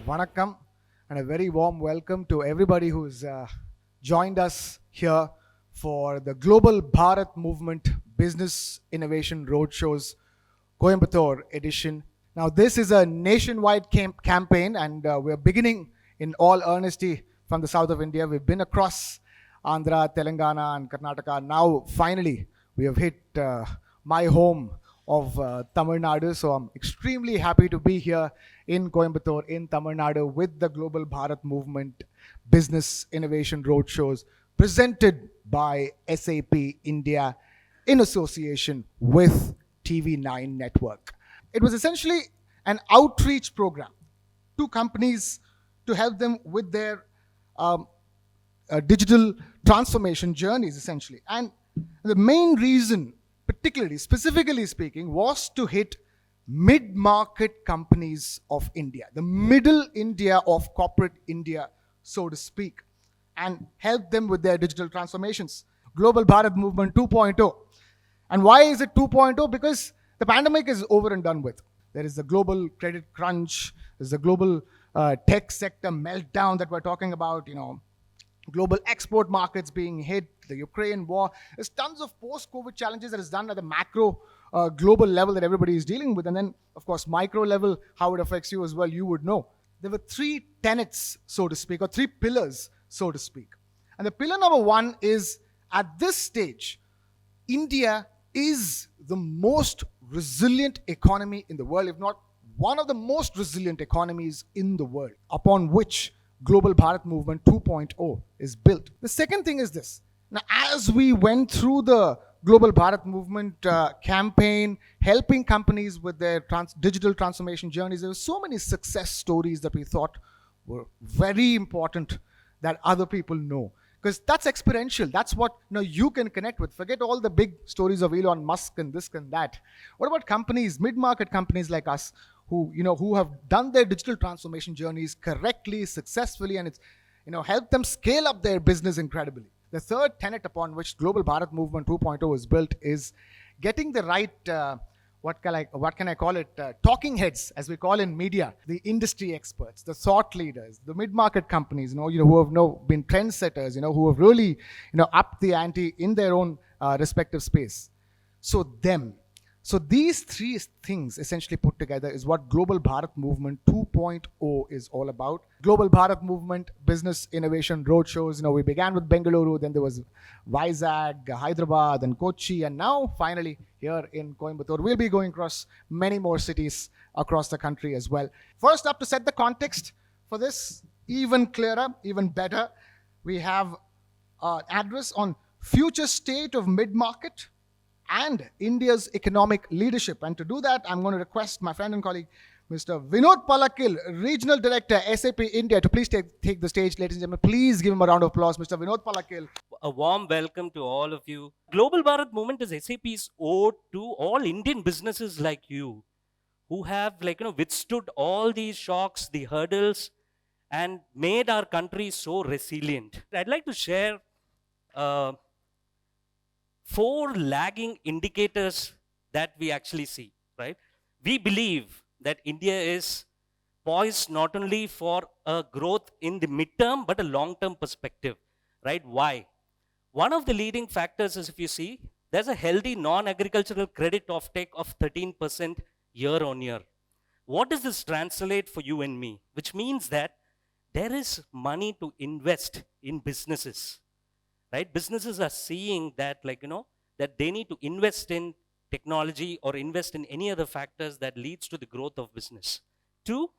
Vanakkam, and a very warm welcome to everybody who's joined us here for the Global Bharat Movement Business Innovation Roadshows Coimbatore edition. Now, this is a nationwide campaign, and we're beginning in all earnesty from the south of India. We've been across Andhra, Telangana, and Karnataka. Now, finally, we have hit my home of Tamil Nadu. So I'm extremely happy to be here in Coimbatore, in Tamil Nadu, with the Global Bharat Movement Business Innovation Roadshows presented by SAP India in association with TV9 Network. It was essentially an outreach program to companies to help them with their digital transformation journeys, essentially. And the main reason, particularly, specifically speaking, was to hit mid-market companies of India, the middle India of corporate India, so to speak, and help them with their digital transformations. Global Bharat Movement 2.0. And why is it 2.0? Because the pandemic is over and done with. There is the global credit crunch, there's the global tech sector meltdown that we're talking about, global export markets being hit, the Ukraine war. There's tons of post-COVID challenges that is done at the macro global level that everybody is dealing with. And then, of course, micro level, how it affects you as well, you would know. There were three tenets, so to speak, or three pillars, so to speak. And the pillar number one is, at this stage, India is the most resilient economy in the world, if not one of the most resilient economies in the world, upon which Global Bharat Movement 2.0 is built. The second thing is this. Now, as we went through the Global Bharat Movement campaign, helping companies with their digital transformation journeys, there were so many success stories that we thought were very important that other people know. Because that's experiential. That's what you can connect with. Forget all the big stories of Elon Musk and this and that. What about companies, mid-market companies like us, who have done their digital transformation journeys correctly, successfully, and it's helped them scale up their business incredibly. The third tenet upon which Global Bharat Movement 2.0 is built is getting the right what can I call it? Talking heads, as we call in media, the industry experts, the thought leaders, the mid-market companies, who have been trendsetters, who have really, upped the ante in their own respective space. So these three things essentially put together is what Global Bharat Movement 2.0 is all about. Global Bharat Movement Business Innovation Roadshows. We began with Bengaluru, then there was Vizag, Hyderabad, and Kochi, and now finally here in Coimbatore. We'll be going across many more cities across the country as well. First up, to set the context for this, even clearer, even better, we have an address on future state of mid-market and India's economic leadership. And to do that, I'm going to request my friend and colleague, Mr. Vinod Palakil, Regional Director, SAP India, to please take the stage. Ladies and gentlemen, please give him a round of applause. Mr. Vinod Palakil. A warm welcome to all of you. Global Bharat Movement is SAP's ode to all Indian businesses like you, who have withstood all these shocks, the hurdles, and made our country so resilient. I'd like to share 4 lagging indicators that we actually see, right? We believe that India is poised not only for a growth in the midterm, but a long-term perspective, right? Why? One of the leading factors is, if you see, there's a healthy non-agricultural credit offtake of 13% year on year. What does this translate for you and me? Which means that there is money to invest in businesses. Right? Businesses are seeing that, that they need to invest in technology or invest in any other factors that leads to the growth of business. 2,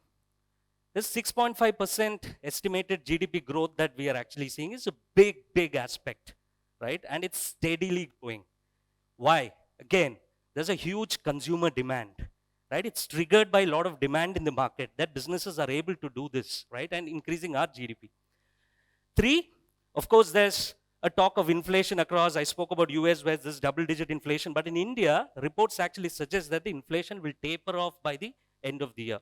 this 6.5% estimated GDP growth that we are actually seeing is a big, big aspect, right? And it's steadily growing. Why? Again, there's a huge consumer demand, right? It's triggered by a lot of demand in the market that businesses are able to do this, right? And increasing our GDP. 3, of course, there's a talk of inflation across. I spoke about US where there's double-digit inflation, but in India, reports actually suggest that the inflation will taper off by the end of the year,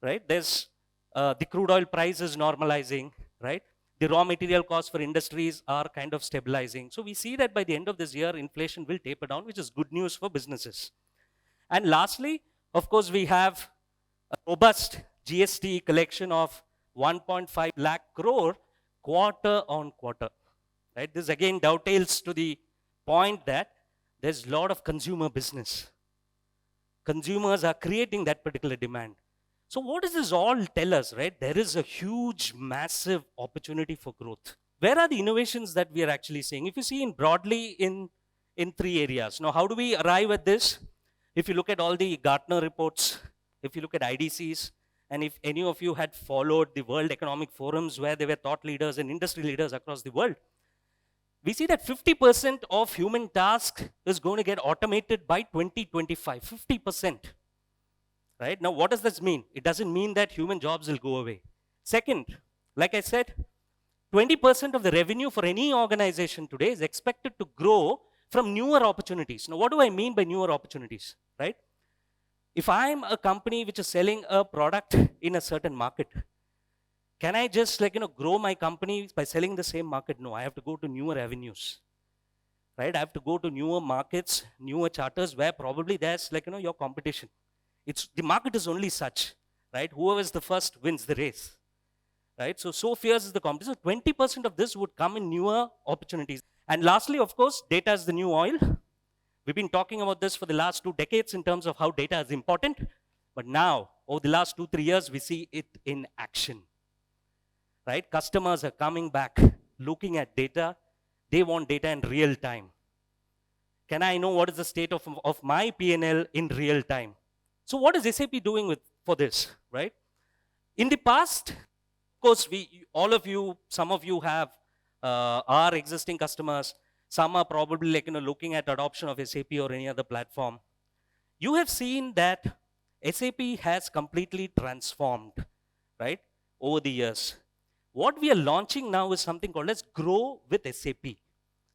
right? There's the crude oil price is normalizing, right? The raw material costs for industries are kind of stabilizing. So we see that by the end of this year, inflation will taper down, which is good news for businesses. And lastly, of course, we have a robust GST collection of 1.5 lakh crore quarter on quarter. Right? This again dovetails to the point that there's a lot of consumer business. Consumers are creating that particular demand. So what does this all tell us, right? There is a huge, massive opportunity for growth. Where are the innovations that we are actually seeing? If you see in broadly in three areas. Now, how do we arrive at this? If you look at all the Gartner reports, if you look at IDCs, and if any of you had followed the World Economic Forums where there were thought leaders and industry leaders across the world, we see that 50% of human task is going to get automated by 2025. 50%. Right? Now, what does this mean? It doesn't mean that human jobs will go away. Second, like I said, 20% of the revenue for any organization today is expected to grow from newer opportunities. Now, what do I mean by newer opportunities? Right? If I'm a company which is selling a product in a certain market, can I just grow my company by selling the same market? No, I have to go to newer avenues. Right? I have to go to newer markets, newer charters where probably there's your competition. The market is only such, right? Whoever is the first wins the race. Right? So fierce is the competition. So 20% of this would come in newer opportunities. And lastly, of course, data is the new oil. We've been talking about this for the last 2 decades in terms of how data is important. But now, over the last 2-3 years, we see it in action. Right? Customers are coming back, looking at data. They want data in real time. Can I know what is the state of my P&L in real time? So what is SAP doing for this, right? In the past, of course, all of you, some of you have our existing customers. Some are probably looking at adoption of SAP or any other platform. You have seen that SAP has completely transformed, right, over the years. What we are launching now is something called as Grow with SAP,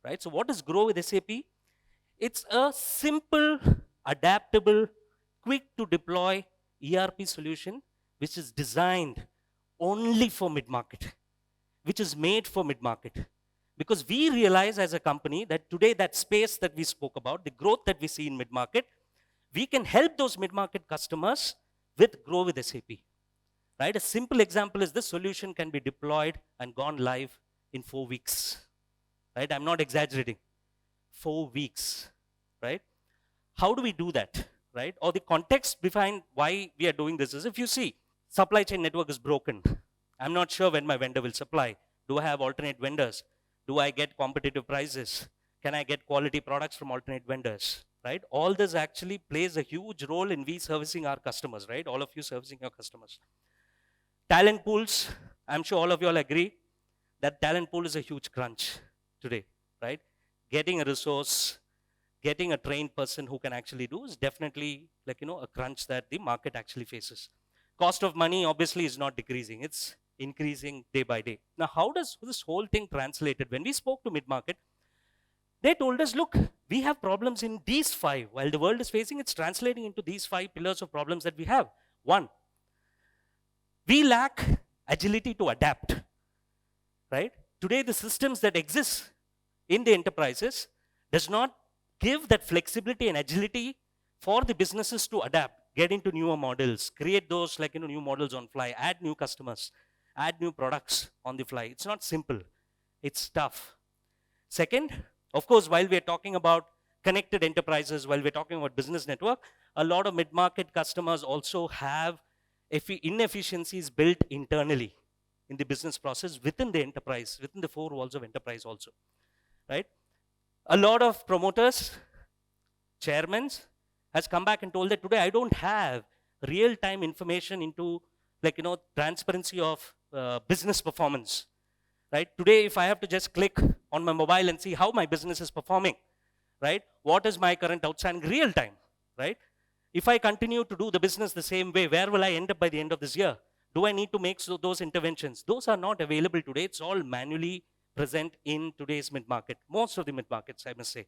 right? So what is Grow with SAP? It's a simple, adaptable, quick to deploy ERP solution which is designed only for mid-market, which is made for mid-market. Because we realize as a company that today that space that we spoke about, the growth that we see in mid-market, we can help those mid-market customers with Grow with SAP. Right? A simple example is this solution can be deployed and gone live in 4 weeks. Right? I'm not exaggerating. 4 weeks. Right? How do we do that? Right? Or the context behind why we are doing this is, if you see, supply chain network is broken. I'm not sure when my vendor will supply. Do I have alternate vendors? Do I get competitive prices? Can I get quality products from alternate vendors? Right? All this actually plays a huge role in we servicing our customers, right? All of you servicing your customers. Talent pools, I'm sure all of you all agree that talent pool is a huge crunch today, right? Getting a resource, getting a trained person who can actually do is definitely a crunch that the market actually faces. Cost of money obviously is not decreasing, it's increasing day by day. Now, how does this whole thing translated? When we spoke to mid-market, they told us, look, we have problems in these 5. While the world is facing, it's translating into these 5 pillars of problems that we have. 1, we lack agility to adapt, right? Today, the systems that exist in the enterprises does not give that flexibility and agility for the businesses to adapt, get into newer models, create those new models on fly, add new customers, add new products on the fly. It's not simple. It's tough. Second, of course, while we're talking about connected enterprises, while we're talking about business network, a lot of mid-market customers also have inefficiencies built internally in the business process within the enterprise, within the 4 walls of enterprise also, right? A lot of promoters, chairmen has come back and told that today I don't have real-time information into transparency of business performance, right? Today, if I have to just click on my mobile and see how my business is performing, right? What is my current outstanding real time, right? If I continue to do the business the same way, where will I end up by the end of this year? Do I need to make those interventions? Those are not available today. It's all manually present in today's mid-market. Most of the mid-markets, I must say.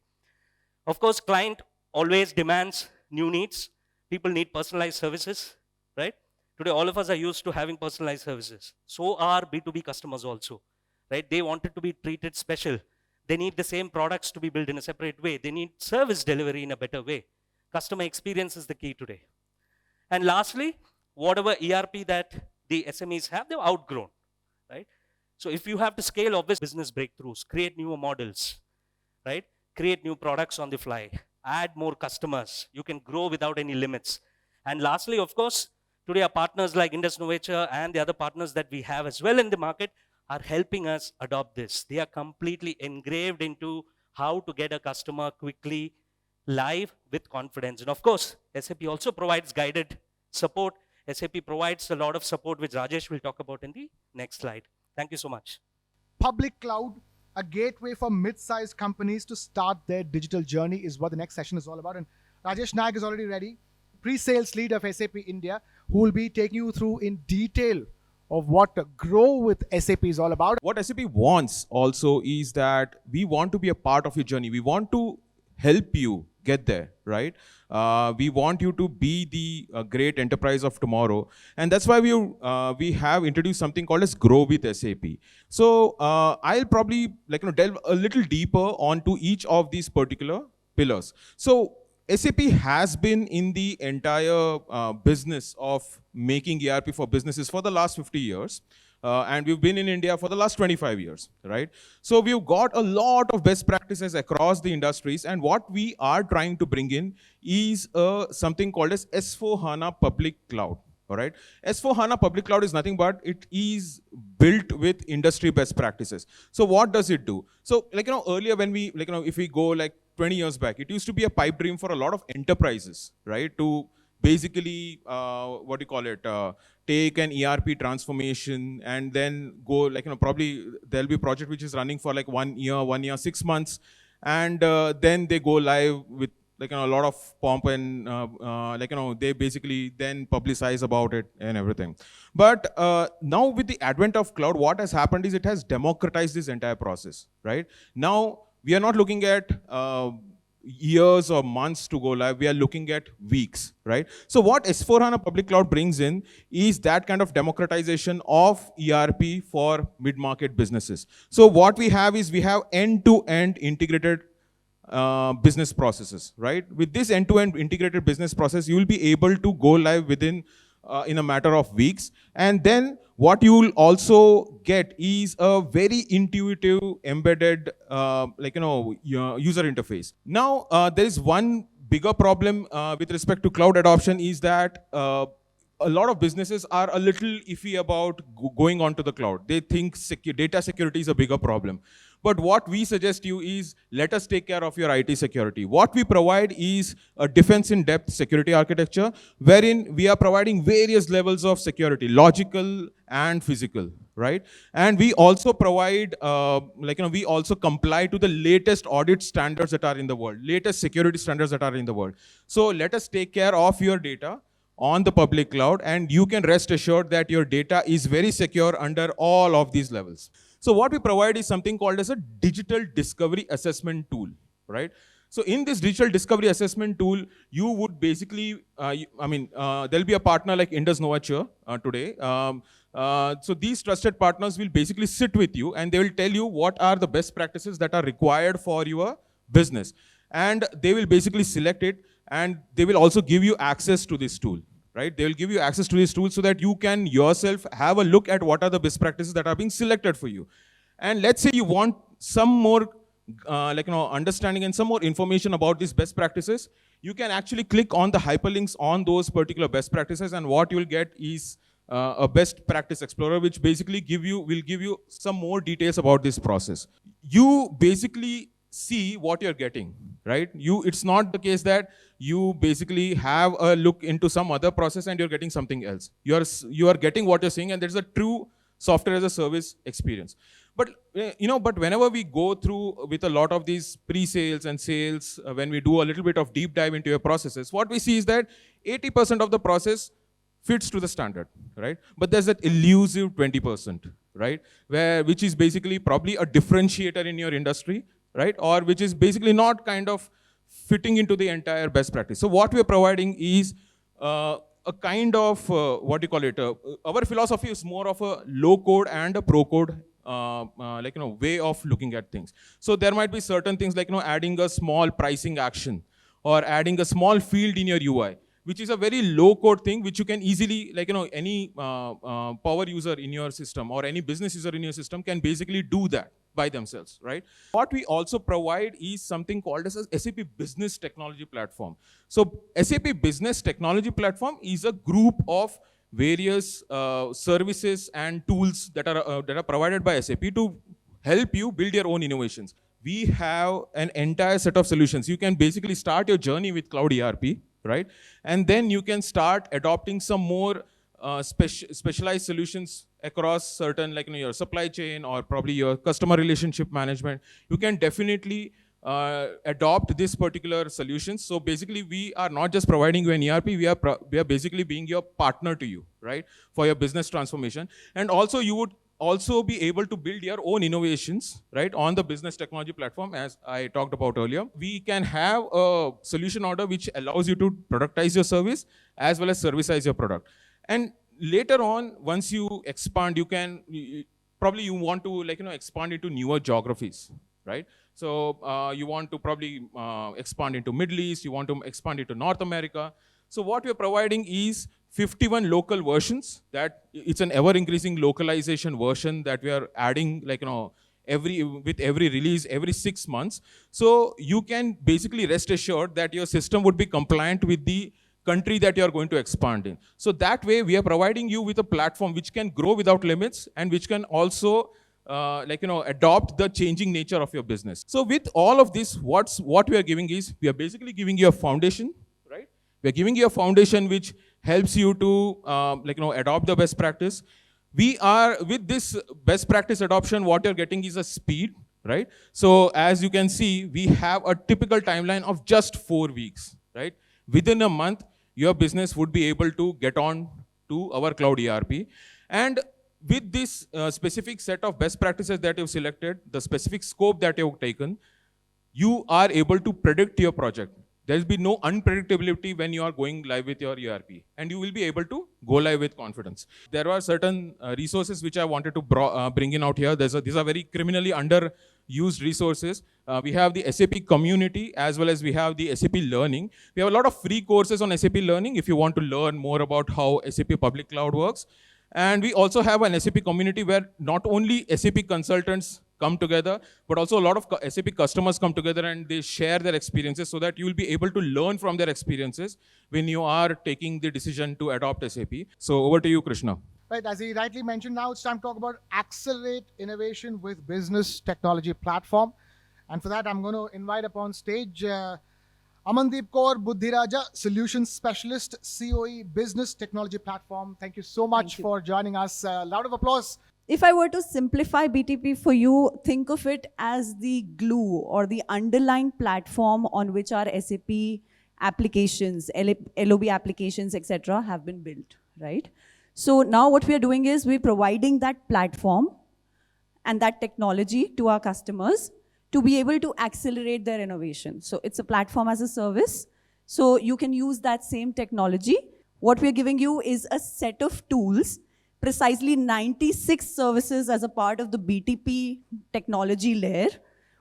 Of course, client always demands new needs. People need personalized services, right? Today, all of us are used to having personalized services. So are B2B customers also, right? They want it to be treated special. They need the same products to be built in a separate way. They need service delivery in a better way. Customer experience is the key today. And lastly, whatever ERP that the SMEs have, they've outgrown, right? So if you have to scale obvious business breakthroughs, create newer models, right? Create new products on the fly, add more customers, you can grow without any limits. And lastly, of course, today our partners like Indus Novature and the other partners that we have as well in the market are helping us adopt this. They are completely engraved into how to get a customer quickly live with confidence. And of course, SAP also provides guided support. SAP provides a lot of support, which Rajesh will talk about in the next slide. Thank you so much. Public cloud, a gateway for mid-sized companies to start their digital journey, is what the next session is all about. And Rajesh Naik is already ready, pre-sales lead of SAP India, who will be taking you through in detail of what Grow with SAP is all about. What SAP wants also is that we want to be a part of your journey. We want to help you get there, right? We want you to be the great enterprise of tomorrow. And that's why we have introduced something called as Grow with SAP. So I'll probably delve a little deeper onto each of these particular pillars. So SAP has been in the entire business of making ERP for businesses for the last 50 years. And we've been in India for the last 25 years, right? So we've got a lot of best practices across the industries, and what we are trying to bring in is something called as S/4HANA Public Cloud, all right? S/4HANA Public Cloud is nothing but it is built with industry best practices. So what does it do? So earlier when we, if we go 20 years back, it used to be a pipe dream for a lot of enterprises, right? To basically, take an ERP transformation and then go probably there'll be a project which is running for 1 year, 6 months. And then they go live with a lot of pomp and they basically then publicize about it and everything. But now with the advent of cloud, what has happened is it has democratized this entire process, right? Now we are not looking at years or months to go live, we are looking at weeks, right? So what S/4HANA Public Cloud brings in is that kind of democratization of ERP for mid-market businesses. So what we have is we have end-to-end integrated business processes, right? With this end-to-end integrated business process, you will be able to go live within in a matter of weeks. And then what you will also get is a very intuitive, embedded, user interface. Now, there is one bigger problem with respect to cloud adoption is that a lot of businesses are a little iffy about going onto the cloud. They think data security is a bigger problem. But what we suggest you is, let us take care of your IT security. What we provide is a defense-in-depth security architecture, wherein we are providing various levels of security, logical and physical, right? And we also provide, we also comply to the latest audit standards that are in the world, latest security standards that are in the world. So let us take care of your data on the public cloud, and you can rest assured that your data is very secure under all of these levels. So what we provide is something called as a digital discovery assessment tool, right? So in this digital discovery assessment tool, you would basically, there'll be a partner like Indus Novature today. So these trusted partners will basically sit with you and they will tell you what are the best practices that are required for your business. And they will basically select it, and they will also give you access to this tool, right? They will give you access to this tool so that you can yourself have a look at what are the best practices that are being selected for you. And let's say you want some more understanding and some more information about these best practices, you can actually click on the hyperlinks on those particular best practices, and what you'll get is a best practice explorer, which basically will give you some more details about this process. You basically see what you're getting, right? It's not the case that you basically have a look into some other process and you're getting something else. You are getting what you're seeing, and there's a true software as a service experience. But but whenever we go through with a lot of these pre-sales and sales, when we do a little bit of deep dive into your processes, what we see is that 80% of the process fits to the standard, right? But there's that elusive 20%, right? Which is basically probably a differentiator in your industry, right? Or which is basically not kind of fitting into the entire best practice. So what we're providing is a kind of, our philosophy is more of a low code and a pro code way of looking at things. So there might be certain things like adding a small pricing action or adding a small field in your UI. which is a very low code thing, which you can easily, like, any power user in your system or any business user in your system can basically do that by themselves, right? What we also provide is something called as a SAP Business Technology Platform. So SAP Business Technology Platform is a group of various services and tools that are provided by SAP to help you build your own innovations. We have an entire set of solutions. You can basically start your journey with Cloud ERP, right? And then you can start adopting some more specialized solutions across certain, like, your supply chain or probably your customer relationship management. You can definitely adopt this particular solutions. So basically, we are not just providing you an ERP, we are basically being your partner to you, right, for your business transformation. And also, you would also be able to build your own innovations, right, on the business technology platform, as I talked about earlier. We can have a solution order which allows you to productize your service as well as servicize your product. And later on, once you expand, you can, probably you want to, like, expand into newer geographies, right? So you want to probably expand into Middle East, you want to expand into North America. So what we're providing is 51 local versions. That it's an ever-increasing localization version that we are adding, like, with every release, every 6 months. So you can basically rest assured that your system would be compliant with the country that you are going to expand in. So that way, we are providing you with a platform which can grow without limits and which can also adopt the changing nature of your business. So with all of this, what we are giving is, we are basically giving you a foundation, right? We are giving you a foundation which helps you to adopt the best practice. We are, with this best practice adoption, what you're getting is a speed, right? So as you can see, we have a typical timeline of just 4 weeks, right? Within a month, your business would be able to get on to our Cloud ERP. And with this specific set of best practices that you've selected, the specific scope that you've taken, you are able to predict your project. There will be no unpredictability when you are going live with your ERP, and you will be able to go live with confidence. There are certain resources which I wanted to bring in out here. These are very criminally underused resources. We have the SAP community, as well as we have the SAP learning. We have a lot of free courses on SAP learning if you want to learn more about how SAP public cloud works. And we also have an SAP community where not only SAP consultants come together, but also a lot of SAP customers come together and they share their experiences, so that you will be able to learn from their experiences when you are taking the decision to adopt SAP. So over to you, Krishna. Right, as he rightly mentioned, now it's time to talk about accelerate innovation with business technology platform. And for that, I'm going to invite upon stage Amandeep Kaur Buddhiraja, Solutions Specialist, COE Business Technology Platform. Thank you so much for joining us. Loud of applause. If I were to simplify BTP for you, think of it as the glue or the underlying platform on which our SAP applications, LOB applications, etc. have been built, right? So now what we are doing is we're providing that platform and that technology to our customers to be able to accelerate their innovation. So it's a platform as a service. So you can use that same technology. What we're giving you is a set of tools, precisely 96 services as a part of the BTP technology layer,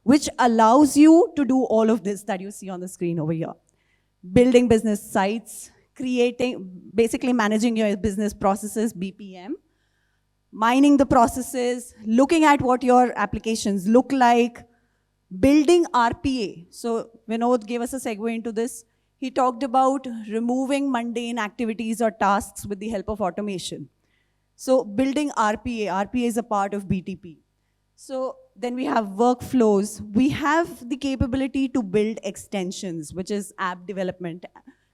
which allows you to do all of this that you see on the screen over here. Building business sites, basically managing your business processes, BPM, mining the processes, looking at what your applications look like, building RPA. So Vinod gave us a segue into this. He talked about removing mundane activities or tasks with the help of automation. So building RPA. RPA is a part of BTP. So then we have workflows. We have the capability to build extensions, which is app development.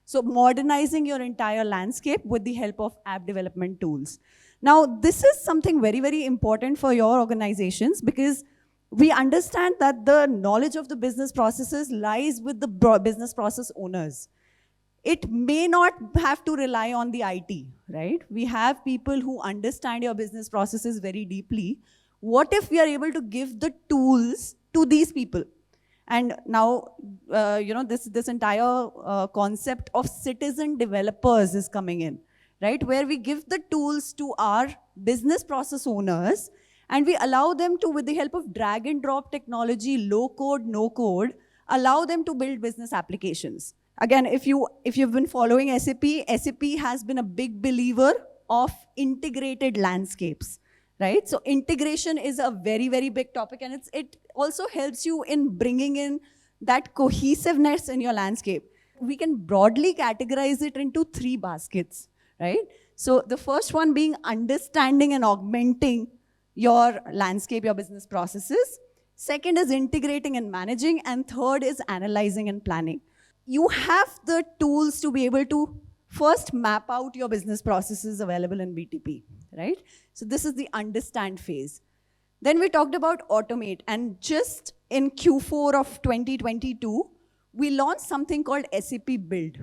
So modernizing your entire landscape with the help of app development tools. Now, this is something very, very important for your organizations, because we understand that the knowledge of the business processes lies with the business process owners. It may not have to rely on the IT, right? We have people who understand your business processes very deeply. What if we are able to give the tools to these people? And now, this entire concept of citizen developers is coming in, right? Where we give the tools to our business process owners, and we allow them to, with the help of drag and drop technology, low code, no code, allow them to build business applications. Again, if you've been following SAP has been a big believer of integrated landscapes, right? So integration is a very, very big topic, and it also helps you in bringing in that cohesiveness in your landscape. We can broadly categorize it into 3 baskets, right? So the first one being understanding and augmenting your landscape, your business processes. Second is integrating and managing, and third is analyzing and planning. You have the tools to be able to first map out your business processes available in BTP, right? So this is the understand phase. Then we talked about automate, and just in Q4 of 2022, we launched something called SAP Build.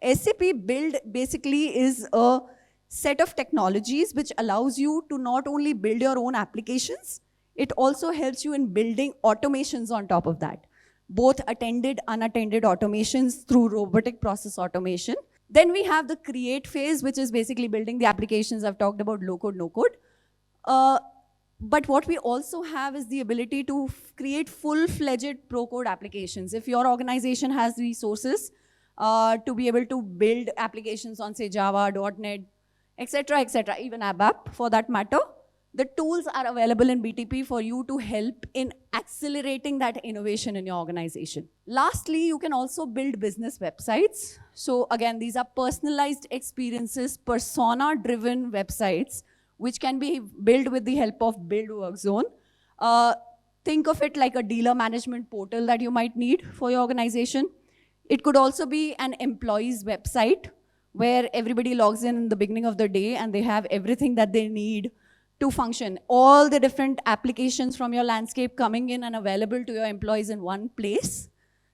SAP Build basically is a set of technologies which allows you to not only build your own applications, it also helps you in building automations on top of that. Both attended, unattended automations through robotic process automation. Then we have the create phase, which is basically building the applications. I've talked about low code, no code. But what we also have is the ability to create full-fledged pro-code applications. If your organization has resources to be able to build applications on, say, Java, .NET, etc., even ABAP for that matter, the tools are available in BTP for you to help in accelerating that innovation in your organization. Lastly, you can also build business websites. So again, these are personalized experiences, persona-driven websites, which can be built with the help of Build Work Zone. Think of it like a dealer management portal that you might need for your organization. It could also be an employee's website where everybody logs in the beginning of the day and they have everything that they need to function. All the different applications from your landscape coming in and available to your employees in one place.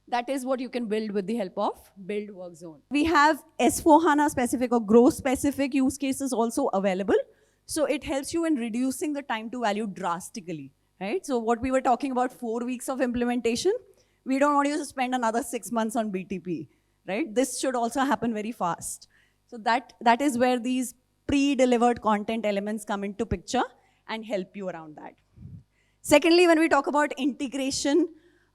That is what you can build with the help of Build Work Zone. We have S4HANA specific or growth specific use cases also available. So it helps you in reducing the time to value drastically, right? So what we were talking about 4 weeks of implementation, we don't want you to spend another 6 months on BTP, right? This should also happen very fast. So that is where these pre-delivered content elements come into picture and help you around that. Secondly, when we talk about integration,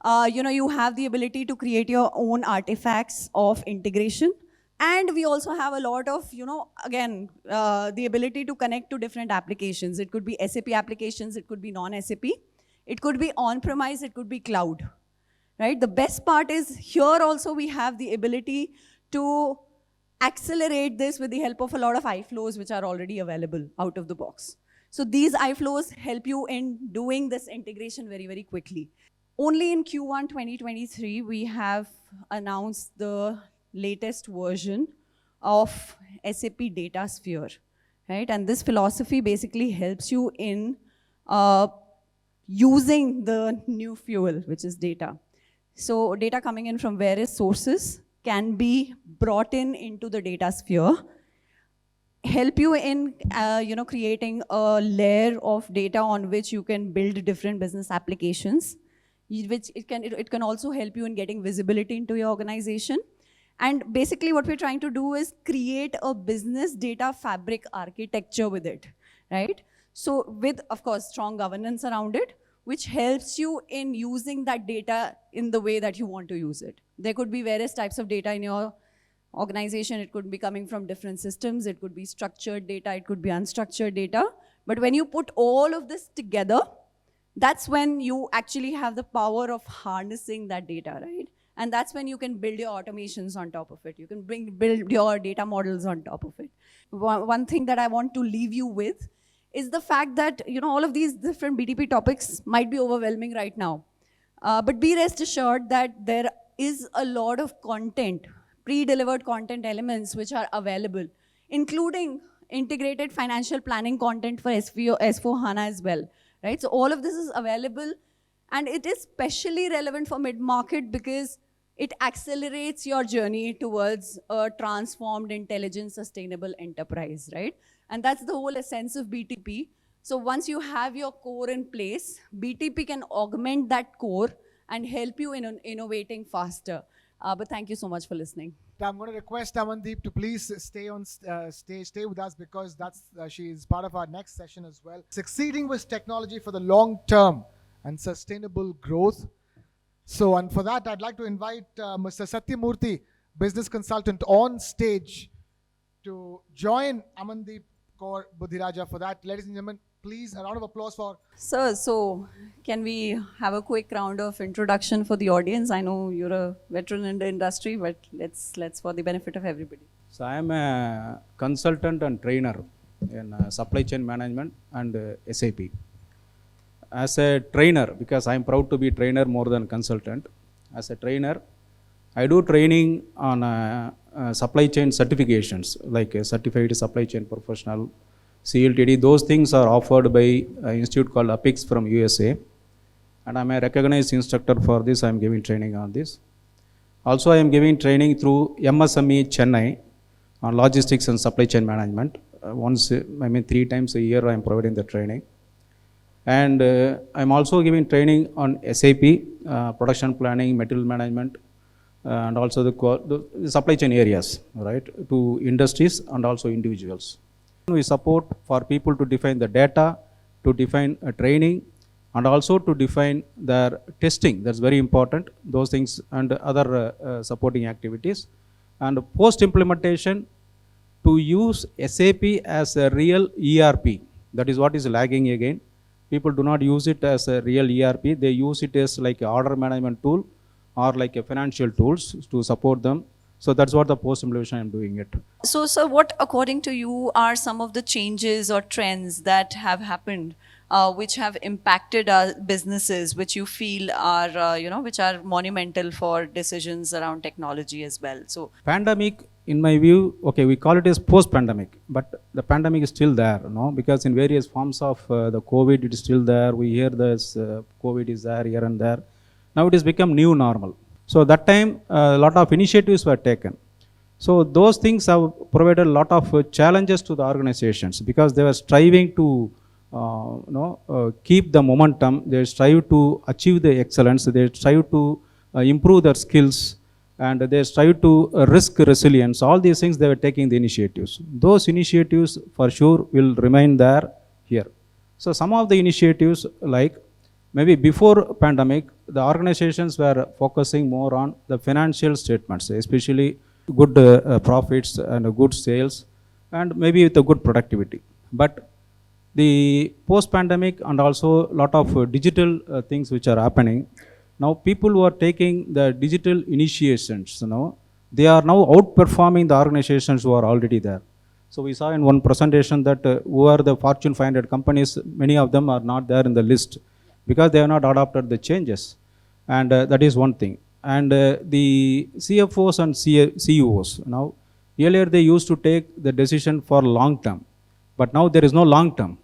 you have the ability to create your own artifacts of integration. And we also have a lot of, the ability to connect to different applications. It could be SAP applications, it could be non-SAP. It could be on-premise, it could be cloud, right? The best part is here also we have the ability to accelerate this with the help of a lot of iFlows which are already available out of the box. So these iFlows help you in doing this integration very, very quickly. Only in Q1 2023, we have announced the latest version of SAP DataSphere, right? And this philosophy basically helps you in using the new fuel, which is data. So data coming in from various sources can be brought into the DataSphere, help you in creating a layer of data on which you can build different business applications, which it can also help you in getting visibility into your organization. And basically what we're trying to do is create a business data fabric architecture with it, right? So with, of course, strong governance around it, which helps you in using that data in the way that you want to use it. There could be various types of data in your organization. It could be coming from different systems. It could be structured data. It could be unstructured data. But when you put all of this together, that's when you actually have the power of harnessing that data, right? And that's when you can build your automations on top of it. You can build your data models on top of it. One thing that I want to leave you with is the fact that all of these different BTP topics might be overwhelming right now. But be rest assured that there is a lot of content, pre-delivered content elements which are available, including integrated financial planning content for S4HANA as well, right? So all of this is available, and it is especially relevant for mid-market because it accelerates your journey towards a transformed, intelligent, sustainable enterprise, right? And that's the whole essence of BTP. So once you have your core in place, BTP can augment that core and help you in innovating faster. But thank you so much for listening. I'm going to request Amandeep to please stay on stay with us because she is part of our next session as well. Succeeding with technology for the long term and sustainable growth. So, and for that, I'd like to invite Mr. Sathimurti, business consultant on stage to join Amandeep Kaur Budhiraja for that. Ladies and gentlemen, please, a round of applause for. Sir, so can we have a quick round of introduction for the audience? I know you're a veteran in the industry, but let's for the benefit of everybody. So I am a consultant and trainer in supply chain management and SAP. As a trainer, because I am proud to be trainer more than consultant. As a trainer, I do training on supply chain certifications like a certified supply chain professional, CLTD. Those things are offered by an institute called APIX from USA, and I am a recognized instructor for this. I am giving training on this. Also, I am giving training through MSME Chennai on logistics and supply chain management. 3 times a year I am providing the training. And I am also giving training on SAP, production planning, material management, and also the supply chain areas, right, to industries and also individuals. We support for people to define the data, to define training, and also to define their testing. That's very important, those things, and other supporting activities. And post-implementation, to use SAP as a real ERP. That is what is lagging again. People do not use it as a real ERP. They use it as like an order management tool or like a financial tools to support them. So that's what the post-implementation I'm doing it. So, sir, what according to you are some of the changes or trends that have happened which have impacted our businesses, which you feel are, which are monumental for decisions around technology as well? So, pandemic, in my view, okay, we call it as post-pandemic, but the pandemic is still there, because in various forms of the COVID, it is still there. We hear this COVID is there here and there. Now it has become new normal. So that time, a lot of initiatives were taken. So those things have provided a lot of challenges to the organizations because they were striving to keep the momentum. They strive to achieve the excellence. They strive to improve their skills, and they strive to risk resilience. All these things they were taking the initiatives. Those initiatives for sure will remain there here. So some of the initiatives, like maybe before pandemic, the organizations were focusing more on the financial statements, especially good profits and good sales, and maybe with a good productivity. But the post-pandemic and also a lot of digital things which are happening, now people who are taking the digital initiations, they are now outperforming the organizations who are already there. So we saw in one presentation that who are the Fortune 500 companies, many of them are not there in the list because they have not adopted the changes. And that is one thing. And the CFOs and CEOs, now earlier they used to take the decision for long term, but now there is no long term.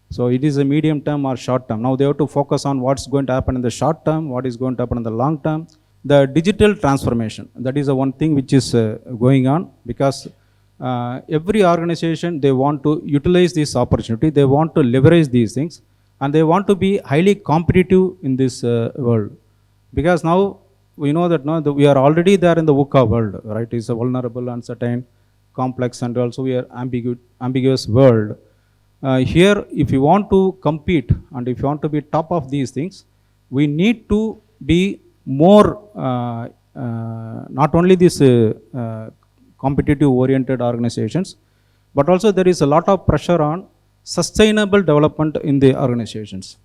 So it is a medium term or short term. Now they have to focus on what's going to happen in the short term, what is going to happen in the long term. The digital transformation, that is the one thing which is going on, because every organization, they want to utilize this opportunity, they want to leverage these things, and they want to be highly competitive in this world. Because now we know that we are already there in the VUCA world, right? It's a vulnerable, uncertain, complex, and also we are ambiguous world. Here, if you want to compete and if you want to be top of these things, we need to be more, not only these competitive oriented organizations, but also there is a lot of pressure on sustainable development in the organizations,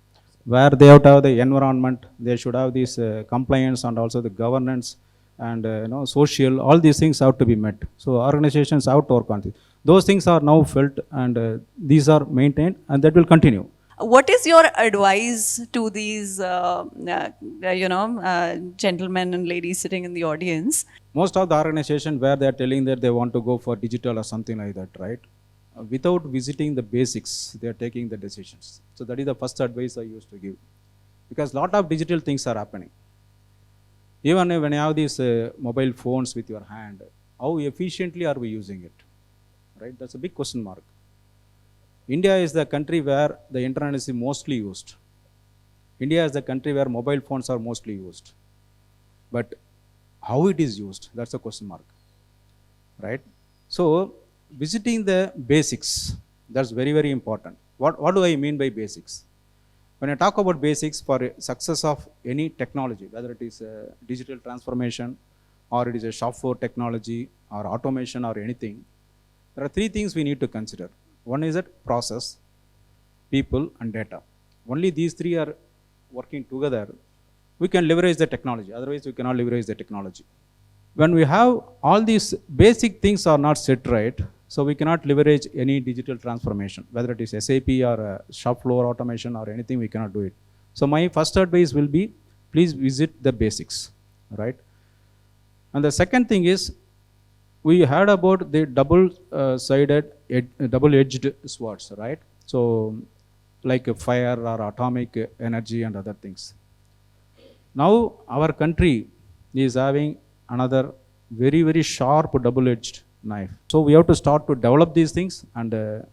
where they have to have the environment, they should have this compliance and also the governance and social, all these things have to be met. So organizations have to work on this. Those things are now felt, and these are maintained, and that will continue. what is your advice to these, gentlemen and ladies sitting in the audience? Most of the organizations where they are telling that they want to go for digital or something like that, right? Without visiting the basics, they are taking the decisions. So that is the first advice I used to give. Because a lot of digital things are happening. Even when you have these mobile phones with your hand, how efficiently are we using it? Right? That's a big question mark. India is the country where the internet is mostly used. India is the country where mobile phones are mostly used. But how it is used, that's a question mark. Right? So, visiting the basics, that's very, very important. What do I mean by basics? When I talk about basics for success of any technology, whether it is digital transformation or it is a shop floor technology or automation or anything, there are three things we need to consider. One is that process, people and data. Only these three are working together, we can leverage the technology. Otherwise, we cannot leverage the technology. When we have all these basic things are not set right, so we cannot leverage any digital transformation, whether it is SAP or shop floor automation or anything, we cannot do it. So my first advice will be, please visit the basics, right? And the second thing is, we heard about the double-edged swords, right? So like fire or atomic energy and other things. Now our country is having another very, very sharp double-edged knife. So we have to start to develop these things and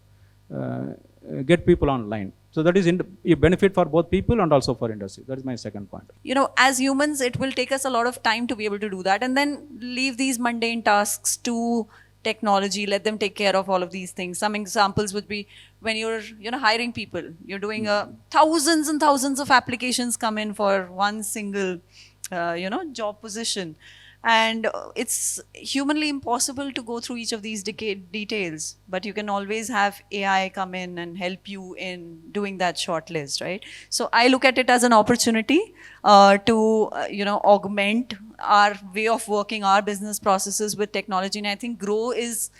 get people online. So that is a benefit for both people and also for industry. That is my second point. You know, as humans, it will take us a lot of time to be able to do that, and then leave these mundane tasks to technology, let them take care of all of these things. Some examples would be when you're, hiring people, you're doing thousands and thousands of applications come in for one single, job position. And it's humanly impossible to go through each of these details, but you can always have AI come in and help you in doing that short list, right? So I look at it as an opportunity to, augment our way of working, our business processes with technology. And I think Grow is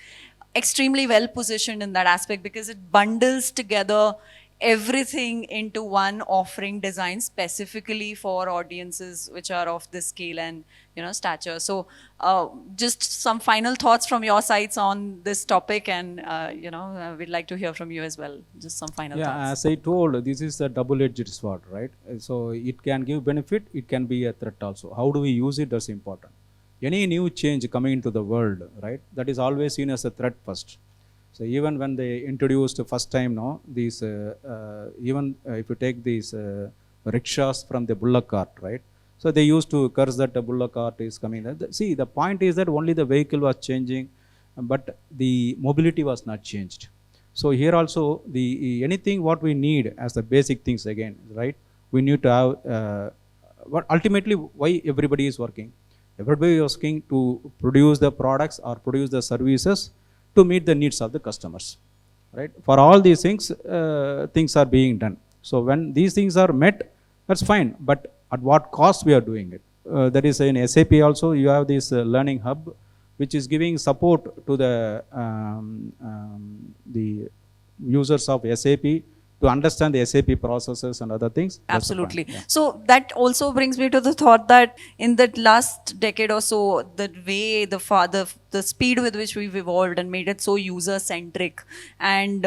extremely well positioned in that aspect because it bundles together everything into one offering designed specifically for audiences which are of this scale and stature. So just some final thoughts from your sides on this topic, and we'd like to hear from you as well. Just some final thoughts. Yeah, as I told, this is a double-edged sword, right? So it can give benefit, it can be a threat also. How do we use it? That's important. Any new change coming into the world, right, that is always seen as a threat first. So even when they introduced first time, these even if you take these rickshaws from the bullock cart, right? So they used to curse that the bullock cart is coming. See, the point is that only the vehicle was changing, but the mobility was not changed. So here also, anything what we need as the basic things again, right? We need to have. But ultimately, why everybody is working? Everybody is working to produce the products or produce the services to meet the needs of the customers, right? For all these things, things are being done. So when these things are met, that's fine. But at what cost we are doing it? That is in SAP also, you have this learning hub, which is giving support to the users of SAP to understand the SAP processes and other things. Absolutely. Yeah. So that also brings me to the thought that in the last decade or so, the way, the speed with which we've evolved and made it so user-centric and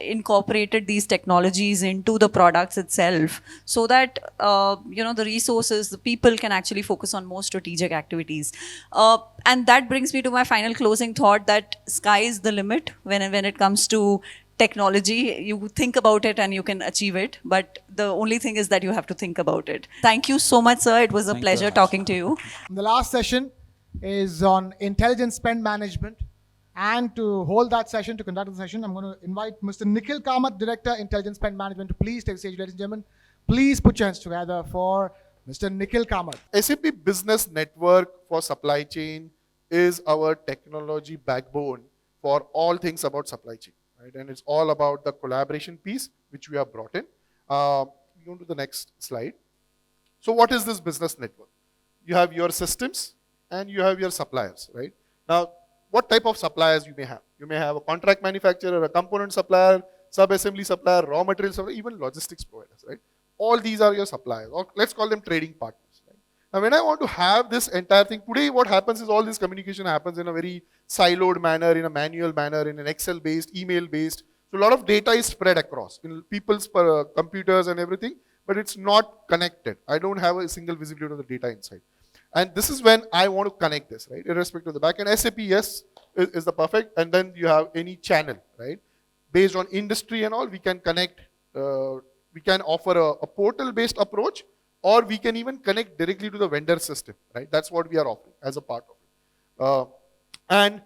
incorporated these technologies into the products itself so that, the resources, the people can actually focus on more strategic activities. And that brings me to my final closing thought that sky is the limit when it comes to technology. You think about it and you can achieve it, but the only thing is that you have to think about it. Thank you so much, sir. It was a pleasure talking to you. The last session is on intelligent spend management. And to hold that session, to conduct the session, I'm going to invite Mr. Nikhil Karma, Director, Intelligent Spend Management, to please take the stage, ladies and gentlemen. Please put your hands together for Mr. Nikhil Karma. SAP Business Network for Supply Chain is our technology backbone for all things about supply chain. Right? And it's all about the collaboration piece which we have brought in. We go to the next slide. So what is this business network? You have your systems and you have your suppliers, right? Now, what type of suppliers you may have? You may have a contract manufacturer, a component supplier, sub-assembly supplier, raw material supplier, even logistics providers, right? All these are your suppliers, or let's call them trading partners. Now, when I want to have this entire thing, today what happens is all this communication happens in a very siloed manner, in a manual manner, in an Excel-based, email-based. So a lot of data is spread across in people's computers and everything, but it's not connected. I don't have a single visibility of the data inside. And this is when I want to connect this, right? Irrespective of the backend. SAP, yes, is the perfect. And then you have any channel, right? Based on industry and all, we can connect, we can offer a portal-based approach, or we can even connect directly to the vendor system, right? That's what we are offering as a part of it. And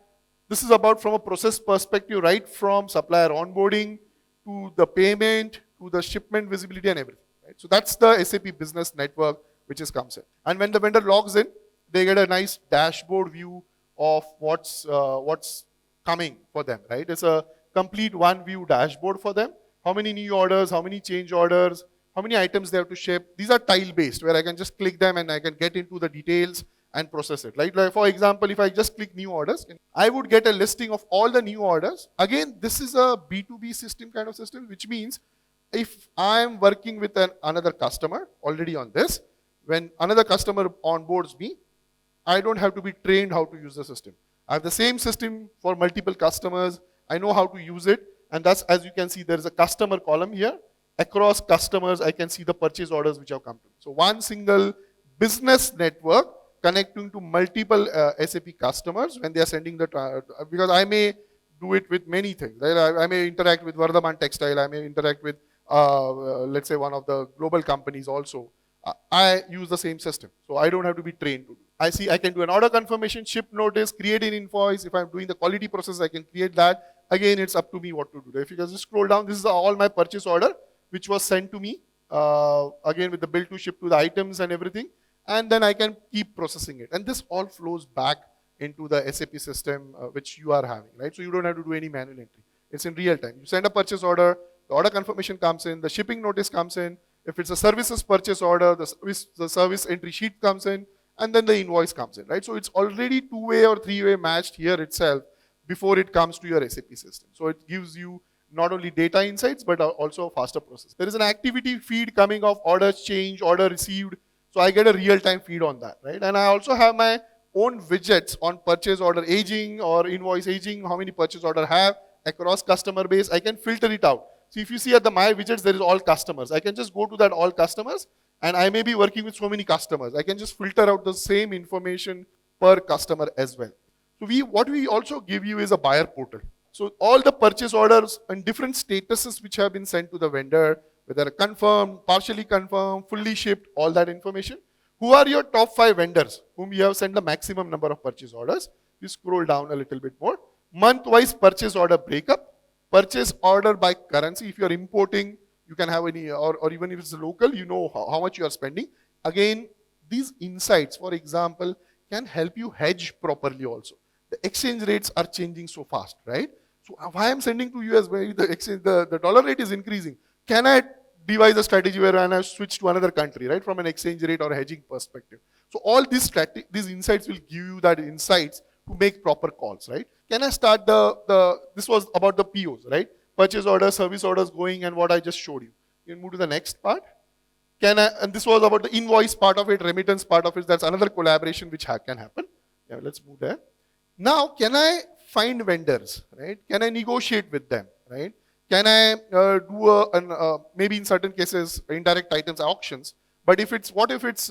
this is about from a process perspective, right from supplier onboarding to the payment, to the shipment visibility and everything, right? So that's the SAP Business Network which comes in. And when the vendor logs in, they get a nice dashboard view of what's coming for them, right? It's a complete one view dashboard for them. How many new orders, how many change orders, how many items they have to ship. These are tile based, where I can just click them and I can get into the details and process it. Like for example, if I just click new orders, I would get a listing of all the new orders. Again, this is a B2B system kind of system, which means if I am working with another customer already on this, when another customer onboards me, I don't have to be trained how to use the system. I have the same system for multiple customers. I know how to use it. And that's, as you can see, there is a customer column here. Across customers, I can see the purchase orders which have come to me. So one single business network connecting to multiple SAP customers when they are sending the, because I may do it with many things. Right? I may interact with Vardhaman Textile. I may interact with, let's say, one of the global companies also. I use the same system. So I don't have to be trained to do. I see I can do an order confirmation, ship notice, create an invoice. If I'm doing the quality process, I can create that. Again, it's up to me what to do. If you can just scroll down, this is all my purchase order, which was sent to me, again with the bill to ship to the items and everything. And then I can keep processing it. And this all flows back into the SAP system, which you are having, right? So you don't have to do any manual entry. It's in real time. You send a purchase order, the order confirmation comes in, the shipping notice comes in. If it's a services purchase order, the service entry sheet comes in, and then the invoice comes in, right? So it's already two-way or three-way matched here itself before it comes to your SAP system. So it gives you not only data insights, but also a faster process. There is an activity feed coming of orders change, order received. So I get a real-time feed on that, right? And I also have my own widgets on purchase order aging or invoice aging, how many purchase order have across customer base. I can filter it out. So if you see at the my widgets, there is all customers. I can just go to that all customers, and I may be working with so many customers. I can just filter out the same information per customer as well. So what we also give you is a buyer portal. So all the purchase orders and different statuses which have been sent to the vendor, whether confirmed, partially confirmed, fully shipped, all that information. Who are your top 5 vendors whom you have sent the maximum number of purchase orders? You scroll down a little bit more. Month-wise purchase order breakup, purchase order by currency. If you are importing, you can have any, or even if it's local, you know how much you are spending. Again, these insights, for example, can help you hedge properly also. The exchange rates are changing so fast, right? So why I'm sending to US where the dollar rate is increasing? Can I devise a strategy where I switch to another country, right? From an exchange rate or hedging perspective. So all these insights will give you that insights to make proper calls, right? Can I start this was about the POs, right? Purchase orders, service orders going and what I just showed you. You can move to the next part. And this was about the invoice part of it, remittance part of it. That's another collaboration which can happen. Yeah, let's move there. Now, can I find vendors, right? Can I negotiate with them, right? Can I do maybe in certain cases, indirect items auctions, but what if it's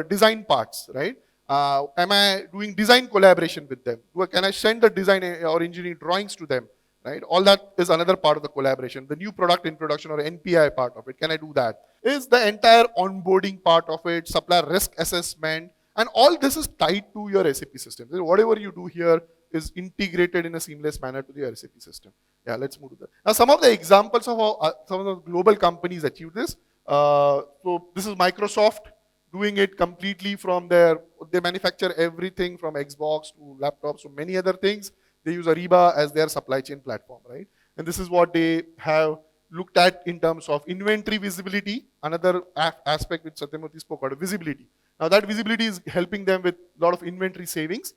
design parts, right? Am I doing design collaboration with them? Can I send the design or engineering drawings to them, right? All that is another part of the collaboration. The new product introduction or NPI part of it, can I do that? Is the entire onboarding part of it, supplier risk assessment, and all this is tied to your SAP system. So whatever you do here is integrated in a seamless manner to the SAP system. Yeah, let's move to that. Now, some of the examples of how some of the global companies achieve this. So this is Microsoft doing it completely from they manufacture everything from Xbox to laptops to many other things. They use Ariba as their supply chain platform, right? And this is what they have looked at in terms of inventory visibility. Another aspect which Sathimurti spoke about, visibility. Now that visibility is helping them with a lot of inventory savings.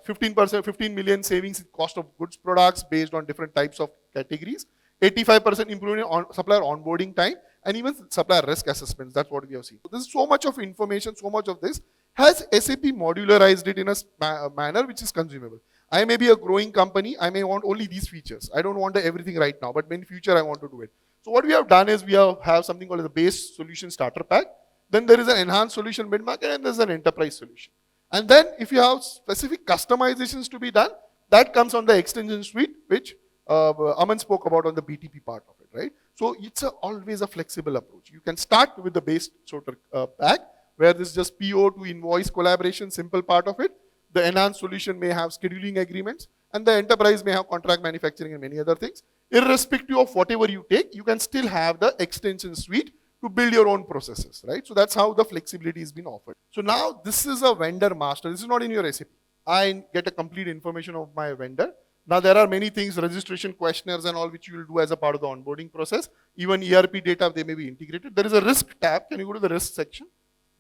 15 million savings in cost of goods products based on different types of categories. 85% improvement on supplier onboarding time and even supplier risk assessments. That's what we have seen. So this is so much of information, so much of this. Has SAP modularized it in a manner which is consumable? I may be a growing company. I may want only these features. I don't want everything right now, but in future I want to do it. So what we have done is we have something called the base solution starter pack. Then there is an enhanced solution mid-market and there's an enterprise solution. And then if you have specific customizations to be done, that comes on the extension suite, which Aman spoke about on the BTP part of it, right? So it's always a flexible approach. You can start with the base sort of pack, where this is just PO to invoice collaboration, simple part of it. The enhanced solution may have scheduling agreements, and the enterprise may have contract manufacturing and many other things. Irrespective of whatever you take, you can still have the extension suite to build your own processes, right? So that's how the flexibility has been offered. So now this is a vendor master. This is not in your SAP. I get a complete information of my vendor. Now there are many things, registration questionnaires and all, which you will do as a part of the onboarding process. Even ERP data, they may be integrated. There is a risk tab. Can you go to the risk section?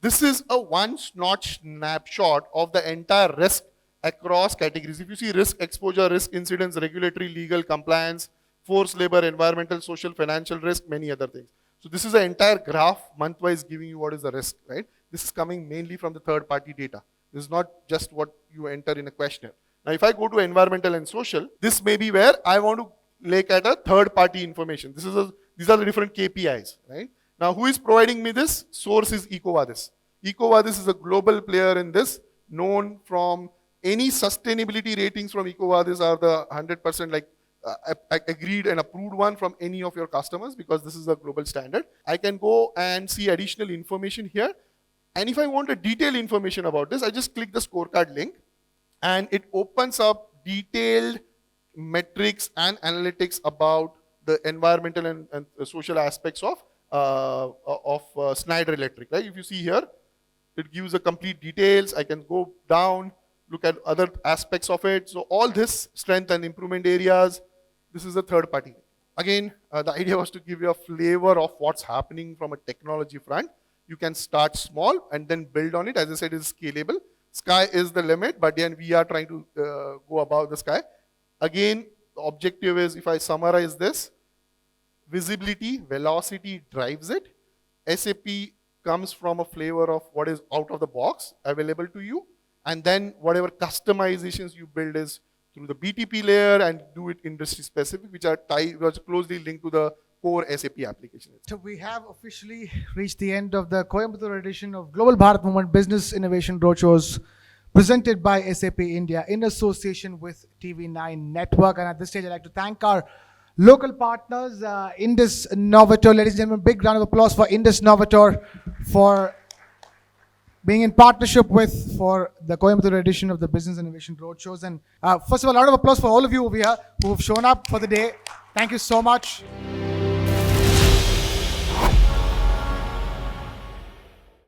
This is a one-notch snapshot of the entire risk across categories. If you see risk exposure, risk incidents, regulatory, legal, compliance, forced labor, environmental, social, financial risk, many other things. So this is an entire graph month-wise giving you what is the risk, right? This is coming mainly from the third-party data. This is not just what you enter in a questionnaire. Now, if I go to environmental and social, this may be where I want to look at a third-party information. These are the different KPIs, right? Now, who is providing me this? Source is EcoVadis. EcoVadis is a global player in this, known from any sustainability ratings from EcoVadis are the 100% like agreed and approved one from any of your customers, because this is a global standard. I can go and see additional information here. And if I want a detailed information about this, I just click the scorecard link and it opens up detailed metrics and analytics about the environmental and social aspects of Schneider Electric, right? If you see here, it gives a complete details. I can go down, look at other aspects of it. So all this strength and improvement areas, this is a third party. Again, the idea was to give you a flavor of what's happening from a technology front. You can start small and then build on it. As I said, it's scalable. Sky is the limit, but then we are trying to go above the sky. Again, the objective is, if I summarize this, visibility, velocity drives it. SAP comes from a flavor of what is out of the box available to you. And then whatever customizations you build is through the BTP layer and do it industry specific, which are closely linked to the core SAP application. So we have officially reached the end of the Coimbatore edition of Global Bharat Movement Business Innovation Roadshows presented by SAP India in association with TV9 Network. And at this stage, I'd like to thank our local partners, Indus Novator. Ladies and gentlemen, big round of applause for Indus Novator for being in partnership with for the Coimbatore edition of the Business Innovation Roadshows. And first of all, a round of applause for all of you over here who have shown up for the day. Thank you so much.